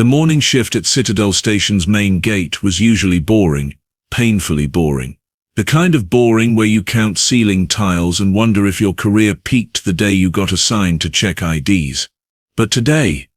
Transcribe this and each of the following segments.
The morning shift at Citadel Station's main gate was usually boring, painfully boring. The kind of boring where you count ceiling tiles and wonder if your career peaked the day you got assigned to check IDs. But today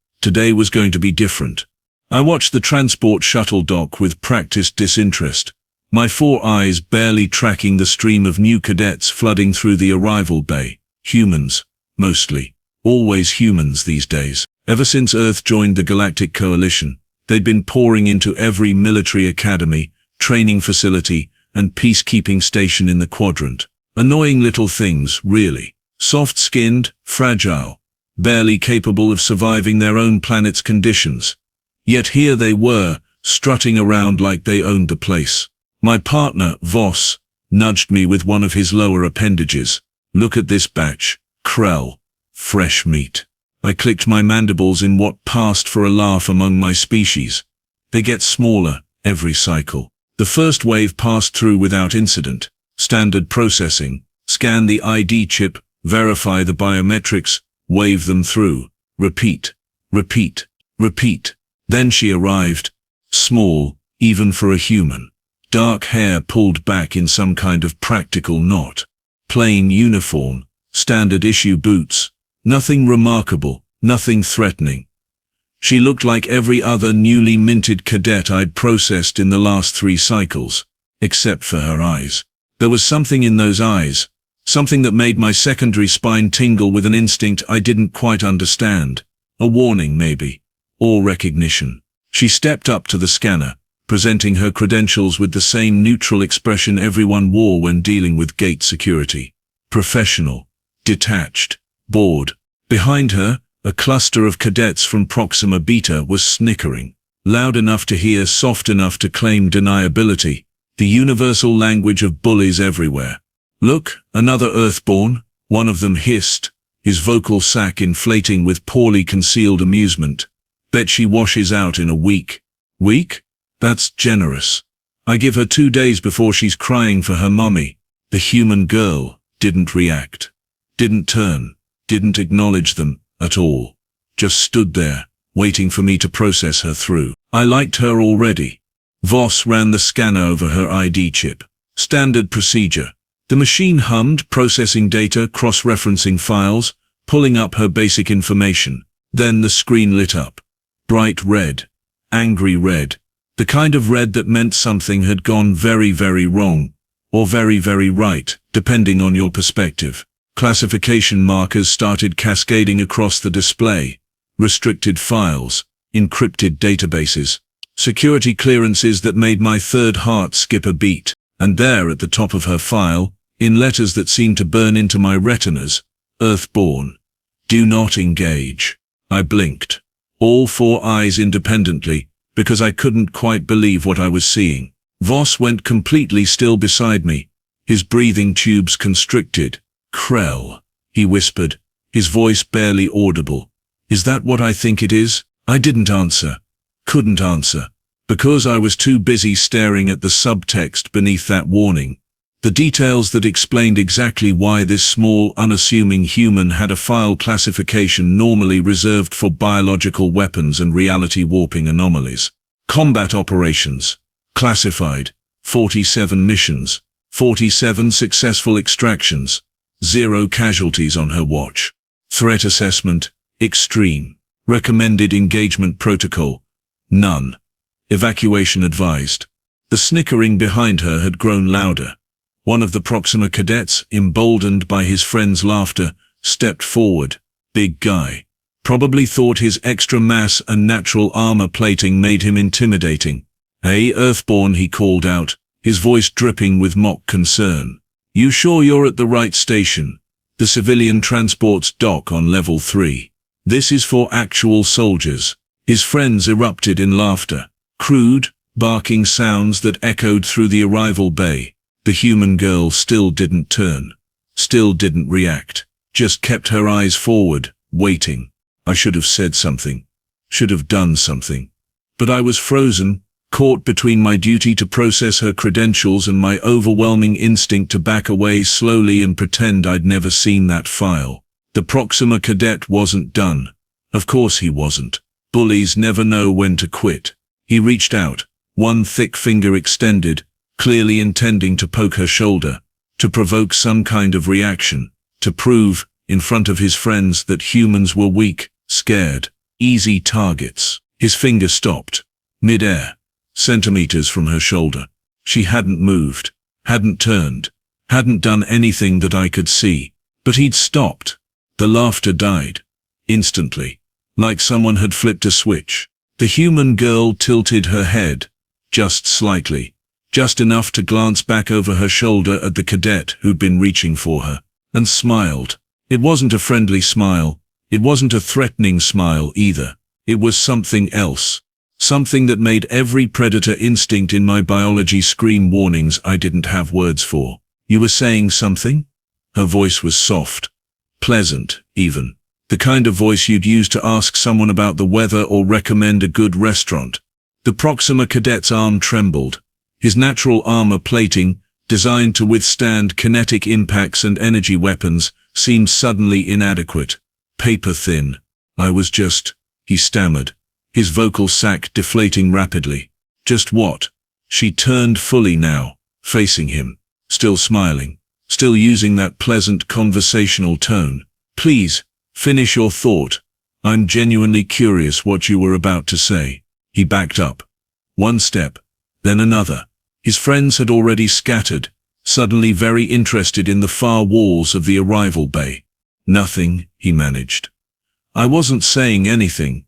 was going to be different. I watched the transport shuttle dock with practiced disinterest, my 4 eyes barely tracking the stream of new cadets flooding through the arrival bay. Humans, mostly. Always humans these days. Ever since Earth joined the Galactic Coalition, they'd been pouring into every military academy, training facility, and peacekeeping station in the quadrant. Annoying little things, really. Soft-skinned, fragile, barely capable of surviving their own planet's conditions. Yet here they were, strutting around like they owned the place. My partner, Voss, nudged me with one of his lower appendages. Look at this batch. Krell. Fresh meat. I clicked my mandibles in what passed for a laugh among my species. They get smaller every cycle. The first wave passed through without incident. Standard processing. Scan the ID chip, verify the biometrics, wave them through. Repeat. Repeat. Repeat. Then she arrived. Small, even for a human. Dark hair pulled back in some kind of practical knot. Plain uniform. Standard issue boots. Nothing remarkable, nothing threatening. She looked like every other newly minted cadet I'd processed in the last 3 cycles, except for her eyes. There was something in those eyes, something that made my secondary spine tingle with an instinct I didn't quite understand. A warning maybe, or recognition. She stepped up to the scanner, presenting her credentials with the same neutral expression everyone wore when dealing with gate security. Professional, detached, bored. Behind her, a cluster of cadets from Proxima Beta was snickering. Loud enough to hear, soft enough to claim deniability. The universal language of bullies everywhere. Look, another Earthborn, one of them hissed, his vocal sac inflating with poorly concealed amusement. Bet she washes out in a week. Week? That's generous. I give her 2 days before she's crying for her mummy. The human girl didn't react. Didn't turn. Didn't acknowledge them at all. Just stood there, waiting for me to process her through. I liked her already. Voss ran the scanner over her ID chip. Standard procedure. The machine hummed, processing data, cross-referencing files, pulling up her basic information. Then the screen lit up. Bright red. Angry red. The kind of red that meant something had gone very, very wrong. Or very, very right, depending on your perspective. Classification markers started cascading across the display. Restricted files, encrypted databases, security clearances that made my third heart skip a beat. And there at the top of her file, in letters that seemed to burn into my retinas, Earthborn. Do not engage. I blinked. All 4 eyes independently, because I couldn't quite believe what I was seeing. Voss went completely still beside me, his breathing tubes constricted. Krell, he whispered, his voice barely audible. Is that what I think it is? I didn't answer. Couldn't answer. Because I was too busy staring at the subtext beneath that warning. The details that explained exactly why this small, unassuming human had a file classification normally reserved for biological weapons and reality warping anomalies. Combat operations. Classified. 47 missions. 47 successful extractions. 0 casualties on her watch. Threat assessment, extreme. Recommended engagement protocol, none. Evacuation advised. The snickering behind her had grown louder. One of the Proxima cadets, emboldened by his friend's laughter, stepped forward. Big guy. Probably thought his extra mass and natural armor plating made him intimidating. Hey, Earthborn, he called out, his voice dripping with mock concern. You sure you're at the right station? The civilian transport's dock on level 3. This is for actual soldiers. His friends erupted in laughter. Crude, barking sounds that echoed through the arrival bay. The human girl still didn't turn. Still didn't react. Just kept her eyes forward, waiting. I should have said something. Should have done something. But I was frozen, caught between my duty to process her credentials and my overwhelming instinct to back away slowly and pretend I'd never seen that file. The Proxima cadet wasn't done. Of course he wasn't. Bullies never know when to quit. He reached out, one thick finger extended, clearly intending to poke her shoulder, to provoke some kind of reaction, to prove, in front of his friends, that humans were weak, scared, easy targets. His finger stopped, mid-air, centimeters from her shoulder. She hadn't moved, hadn't turned, hadn't done anything that I could see. But he'd stopped. The laughter died. Instantly. Like someone had flipped a switch. The human girl tilted her head, just slightly, just enough to glance back over her shoulder at the cadet who'd been reaching for her, and smiled. It wasn't a friendly smile. It wasn't a threatening smile either. It was something else. Something that made every predator instinct in my biology scream warnings I didn't have words for. You were saying something? Her voice was soft. Pleasant, even. The kind of voice you'd use to ask someone about the weather or recommend a good restaurant. The Proxima cadet's arm trembled. His natural armor plating, designed to withstand kinetic impacts and energy weapons, seemed suddenly inadequate. Paper thin. He stammered, his vocal sac deflating rapidly. Just what? She turned fully now, facing him, still smiling, still using that pleasant conversational tone. Please, finish your thought. I'm genuinely curious what you were about to say. He backed up. One step, then another. His friends had already scattered, suddenly very interested in the far walls of the arrival bay. Nothing, he managed. I wasn't saying anything.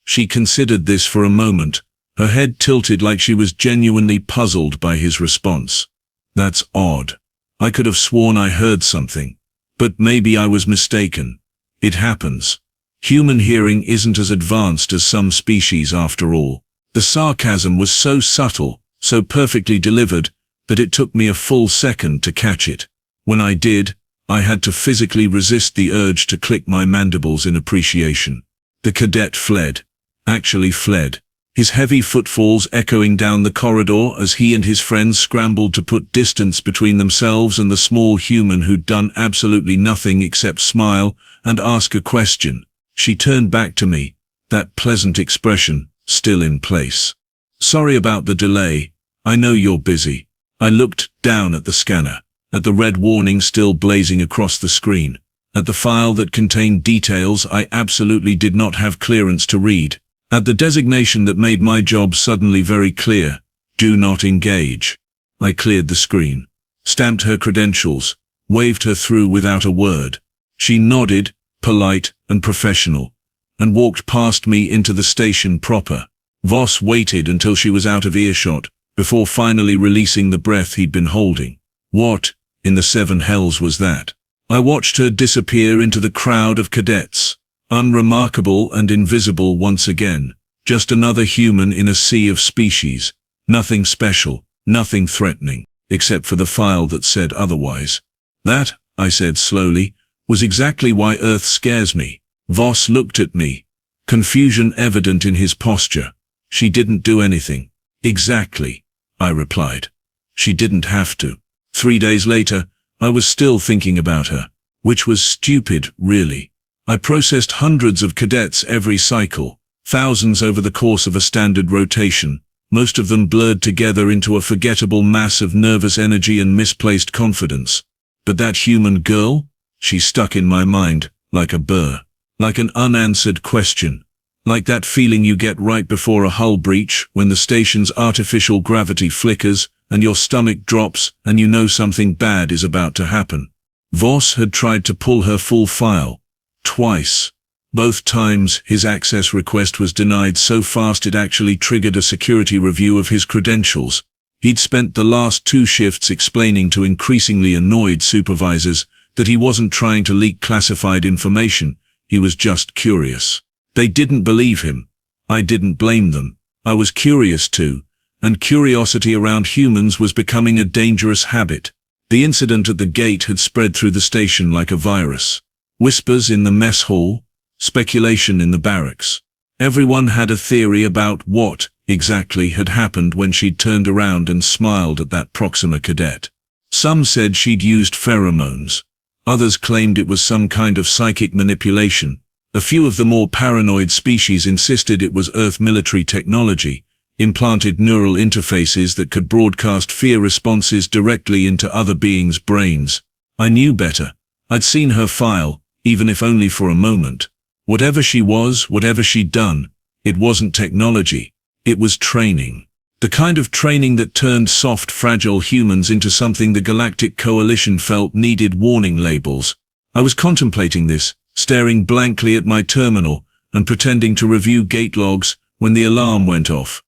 She considered this for a moment, her head tilted like she was genuinely puzzled by his response. That's odd. I could have sworn I heard something. But maybe I was mistaken. It happens. Human hearing isn't as advanced as some species after all. The sarcasm was so subtle, so perfectly delivered, that it took me a full second to catch it. When I did, I had to physically resist the urge to click my mandibles in appreciation. The cadet fled. Actually fled. His heavy footfalls echoing down the corridor as he and his friends scrambled to put distance between themselves and the small human who'd done absolutely nothing except smile and ask a question. She turned back to me, that pleasant expression still in place. Sorry about the delay. I know you're busy. I looked down at the scanner, at the red warning still blazing across the screen, at the file that contained details I absolutely did not have clearance to read, at the designation that made my job suddenly very clear. Do not engage. I cleared the screen, stamped her credentials, waved her through without a word. She nodded, polite and professional, and walked past me into the station proper. Voss waited until she was out of earshot, before finally releasing the breath he'd been holding. What, in the seven hells was that? I watched her disappear into the crowd of cadets, unremarkable and invisible once again, just another human in a sea of species, nothing special, nothing threatening, except for the file that said otherwise. That, I said slowly, was exactly why Earth scares me. Voss looked at me, confusion evident in his posture. She didn't do anything. Exactly, I replied. She didn't have to. 3 days later, I was still thinking about her, which was stupid, really. I processed hundreds of cadets every cycle, thousands over the course of a standard rotation, most of them blurred together into a forgettable mass of nervous energy and misplaced confidence. But that human girl? She stuck in my mind, like a burr, like an unanswered question, like that feeling you get right before a hull breach when the station's artificial gravity flickers and your stomach drops and you know something bad is about to happen. Voss had tried to pull her full file. Twice. Both times his access request was denied so fast it actually triggered a security review of his credentials. He'd spent the last 2 shifts explaining to increasingly annoyed supervisors that he wasn't trying to leak classified information, he was just curious. They didn't believe him. I didn't blame them. I was curious too, and curiosity around humans was becoming a dangerous habit. The incident at the gate had spread through the station like a virus. Whispers in the mess hall, speculation in the barracks. Everyone had a theory about what exactly had happened when she'd turned around and smiled at that Proxima cadet. Some said she'd used pheromones. Others claimed it was some kind of psychic manipulation, A few of the more paranoid species insisted it was Earth military technology, implanted neural interfaces that could broadcast fear responses directly into other beings' brains. I knew better. I'd seen her file, even if only for a moment. Whatever she was, whatever she'd done, it wasn't technology. It was training. The kind of training that turned soft, fragile humans into something the Galactic Coalition felt needed warning labels. I was contemplating this, staring blankly at my terminal and pretending to review gate logs when the alarm went off.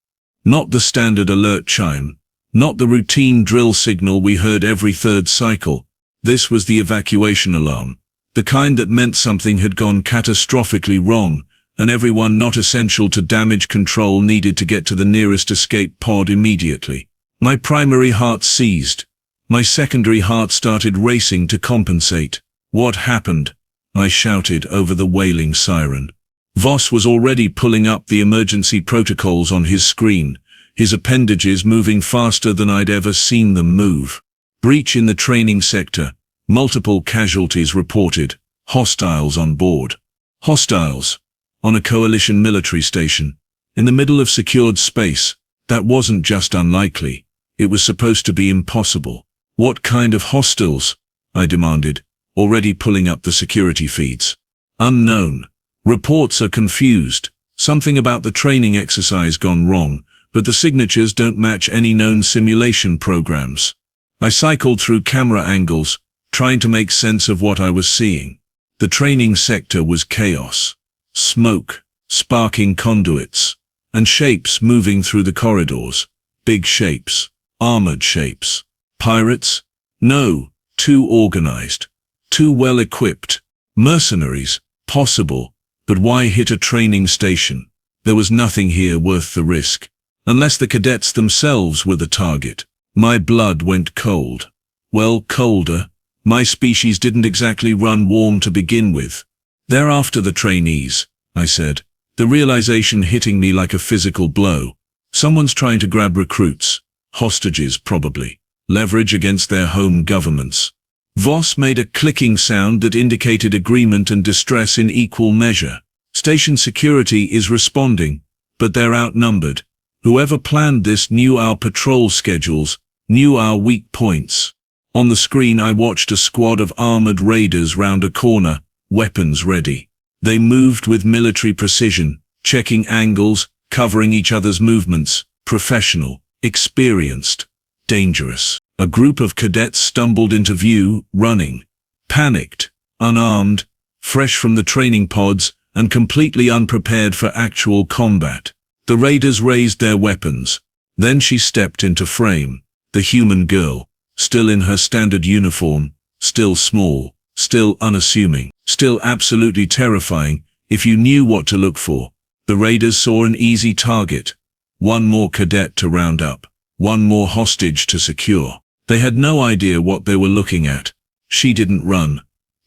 Not the standard alert chime. Not the routine drill signal we heard every third cycle. This was the evacuation alarm. The kind that meant something had gone catastrophically wrong, and everyone not essential to damage control needed to get to the nearest escape pod immediately. My primary heart seized. My secondary heart started racing to compensate. What happened? I shouted over the wailing siren. Voss was already pulling up the emergency protocols on his screen, his appendages moving faster than I'd ever seen them move. Breach in the training sector. Multiple casualties reported. Hostiles on board. Hostiles. On a coalition military station. In the middle of secured space. That wasn't just unlikely. It was supposed to be impossible. What kind of hostiles? I demanded, already pulling up the security feeds. Unknown. Reports are confused. Something about the training exercise gone wrong, but the signatures don't match any known simulation programs. I cycled through camera angles, trying to make sense of what I was seeing. The training sector was chaos. Smoke, sparking conduits, and shapes moving through the corridors. Big shapes, armored shapes. Pirates? No, too organized, too well equipped. Mercenaries? Possible, but why hit a training station? There was nothing here worth the risk. Unless the cadets themselves were the target. My blood went cold. Well, colder. My species didn't exactly run warm to begin with. They're after the trainees, I said, the realization hitting me like a physical blow. Someone's trying to grab recruits. Hostages, probably. Leverage against their home governments. Voss made a clicking sound that indicated agreement and distress in equal measure. Station security is responding, but they're outnumbered. Whoever planned this knew our patrol schedules, knew our weak points. On the screen I watched a squad of armored raiders round a corner, weapons ready. They moved with military precision, checking angles, covering each other's movements, professional, experienced, dangerous. A group of cadets stumbled into view, running, panicked, unarmed, fresh from the training pods, and completely unprepared for actual combat. The raiders raised their weapons. Then she stepped into frame, the human girl, still in her standard uniform, still small, still unassuming, still absolutely terrifying if you knew what to look for. The raiders saw an easy target. One more cadet to round up, one more hostage to secure. They had no idea what they were looking at. She didn't run,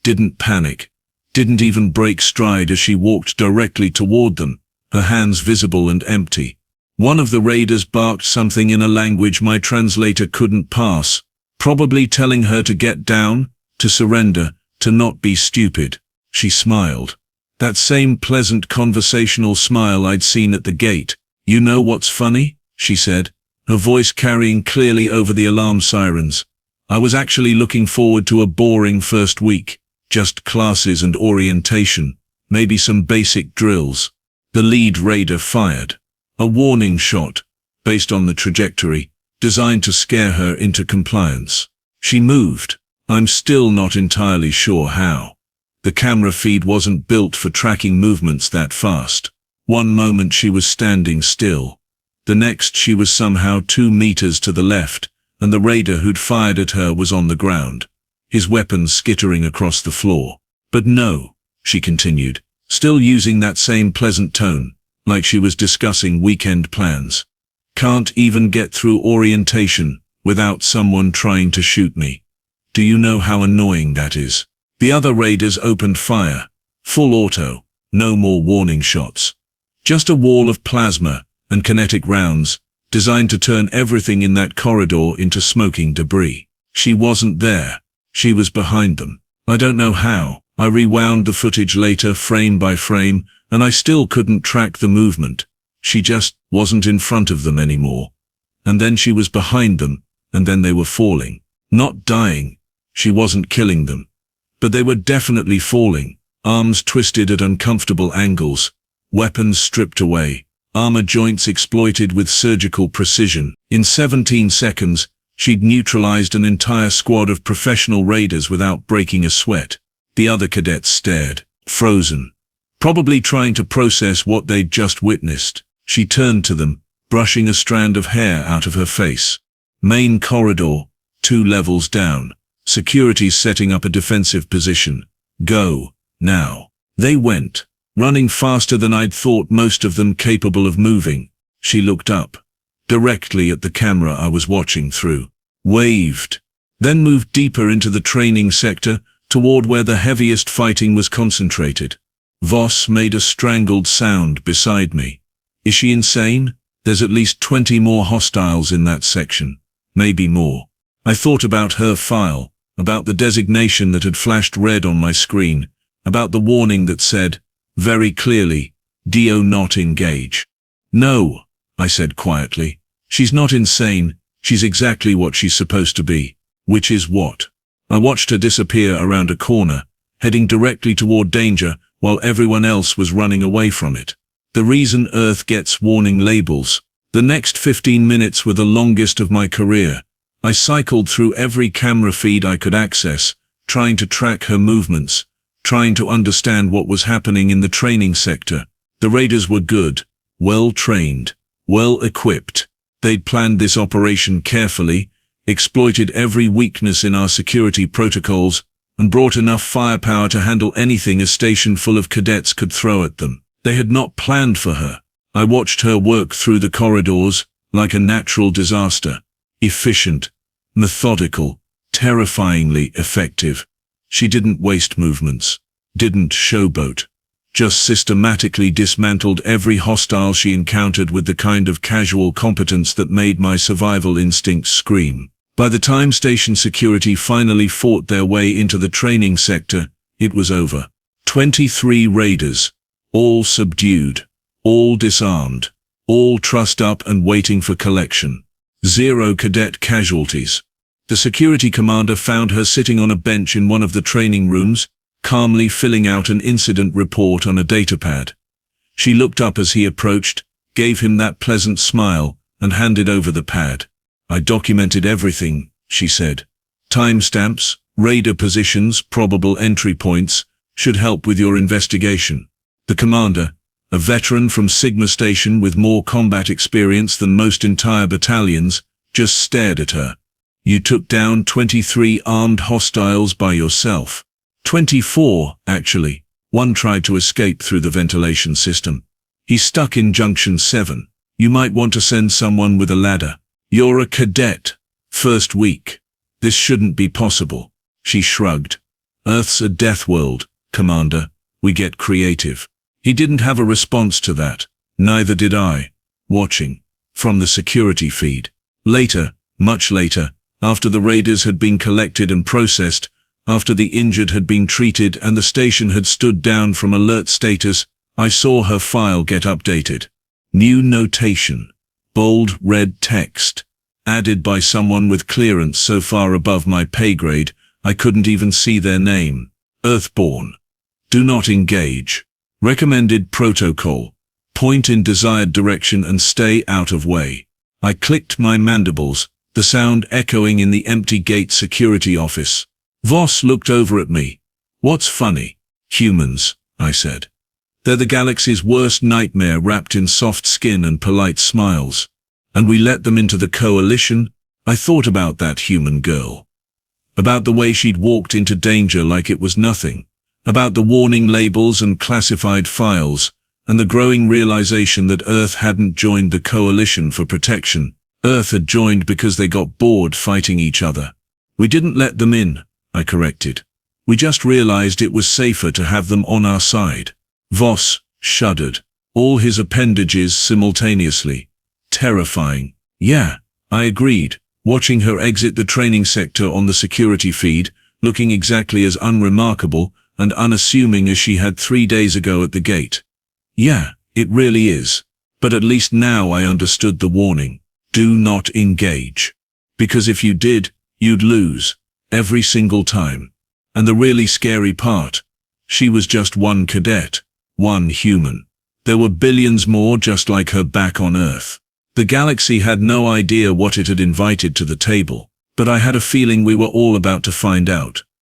didn't panic, didn't even break stride as she walked directly toward them, her hands visible and empty. One of the raiders barked something in a language my translator couldn't pass, probably telling her to get down, to surrender, to not be stupid. She smiled. That same pleasant conversational smile I'd seen at the gate. You know what's funny? She said, her voice carrying clearly over the alarm sirens. I was actually looking forward to a boring first week, just classes and orientation, maybe some basic drills. The lead raider fired. A warning shot, based on the trajectory, designed to scare her into compliance. She moved. I'm still not entirely sure how. The camera feed wasn't built for tracking movements that fast. One moment she was standing still. The next she was somehow 2 meters to the left, and the raider who'd fired at her was on the ground, his weapons skittering across the floor. But no, she continued, still using that same pleasant tone, like she was discussing weekend plans. Can't even get through orientation without someone trying to shoot me. Do you know how annoying that is? The other raiders opened fire. Full auto, no more warning shots. Just a wall of plasma and kinetic rounds, designed to turn everything in that corridor into smoking debris. She wasn't there. She was behind them. I don't know how, I rewound the footage later, frame by frame, and I still couldn't track the movement. She just wasn't in front of them anymore. And then she was behind them, and then they were falling. Not dying. She wasn't killing them. But they were definitely falling. Arms twisted at uncomfortable angles. Weapons stripped away. Armor joints exploited with surgical precision. In 17 seconds, she'd neutralized an entire squad of professional raiders without breaking a sweat. The other cadets stared, frozen, probably trying to process what they'd just witnessed. She turned to them, brushing a strand of hair out of her face. Main corridor, 2 levels down. Security's setting up a defensive position. Go, now. They went, running faster than I'd thought most of them capable of moving. She looked up, directly at the camera I was watching through. Waved. Then moved deeper into the training sector, toward where the heaviest fighting was concentrated. Voss made a strangled sound beside me. Is she insane? There's at least 20 more hostiles in that section. Maybe more. I thought about her file, about the designation that had flashed red on my screen, about the warning that said, very clearly, "Do not engage." No, I said quietly. She's not insane. She's exactly what she's supposed to be. Which is what? I watched her disappear around a corner, heading directly toward danger while everyone else was running away from it. The reason Earth gets warning labels. The next 15 minutes were the longest of my career. I cycled through every camera feed I could access, trying to track her movements, trying to understand what was happening in the training sector. The raiders were good, well-trained, well-equipped. They'd planned this operation carefully, exploited every weakness in our security protocols, and brought enough firepower to handle anything a station full of cadets could throw at them. They had not planned for her. I watched her work through the corridors, like a natural disaster. Efficient, methodical, terrifyingly effective. She didn't waste movements, didn't showboat, just systematically dismantled every hostile she encountered with the kind of casual competence that made my survival instincts scream. By the time station security finally fought their way into the training sector, it was over. 23 raiders, all subdued, all disarmed, all trussed up and waiting for collection. 0 cadet casualties. The security commander found her sitting on a bench in one of the training rooms, calmly filling out an incident report on a datapad. She looked up as he approached, gave him that pleasant smile, and handed over the pad. I documented everything, she said. Timestamps, raider positions, probable entry points, should help with your investigation. The commander, a veteran from Sigma Station with more combat experience than most entire battalions, just stared at her. You took down 23 armed hostiles by yourself. 24, actually. One tried to escape through the ventilation system. He's stuck in Junction 7. You might want to send someone with a ladder. You're a cadet. First week. This shouldn't be possible. She shrugged. Earth's a death world, Commander. We get creative. He didn't have a response to that. Neither did I. Watching. From the security feed. Later, much later, after the raiders had been collected and processed, after the injured had been treated and the station had stood down from alert status, I saw her file get updated. New notation. Bold red text. Added by someone with clearance so far above my pay grade, I couldn't even see their name. Earthborn. Do not engage. Recommended protocol. Point in desired direction and stay out of way. I clicked my mandibles, the sound echoing in the empty gate security office. Voss looked over at me. What's funny? Humans, I said. They're the galaxy's worst nightmare wrapped in soft skin and polite smiles. And we let them into the coalition? I thought about that human girl. About the way she'd walked into danger like it was nothing. About the warning labels and classified files, and the growing realization that Earth hadn't joined the coalition for protection. Earth had joined because they got bored fighting each other. We didn't let them in, I corrected. We just realized it was safer to have them on our side. Voss shuddered, all his appendages simultaneously. Terrifying. Yeah, I agreed, watching her exit the training sector on the security feed, looking exactly as unremarkable, and unassuming as she had 3 days ago at the gate. Yeah, it really is. But at least now I understood the warning. Do not engage. Because if you did, you'd lose. Every single time. And the really scary part, she was just one cadet, one human. There were billions more just like her back on Earth. The galaxy had no idea what it had invited to the table, but I had a feeling we were all about to find out.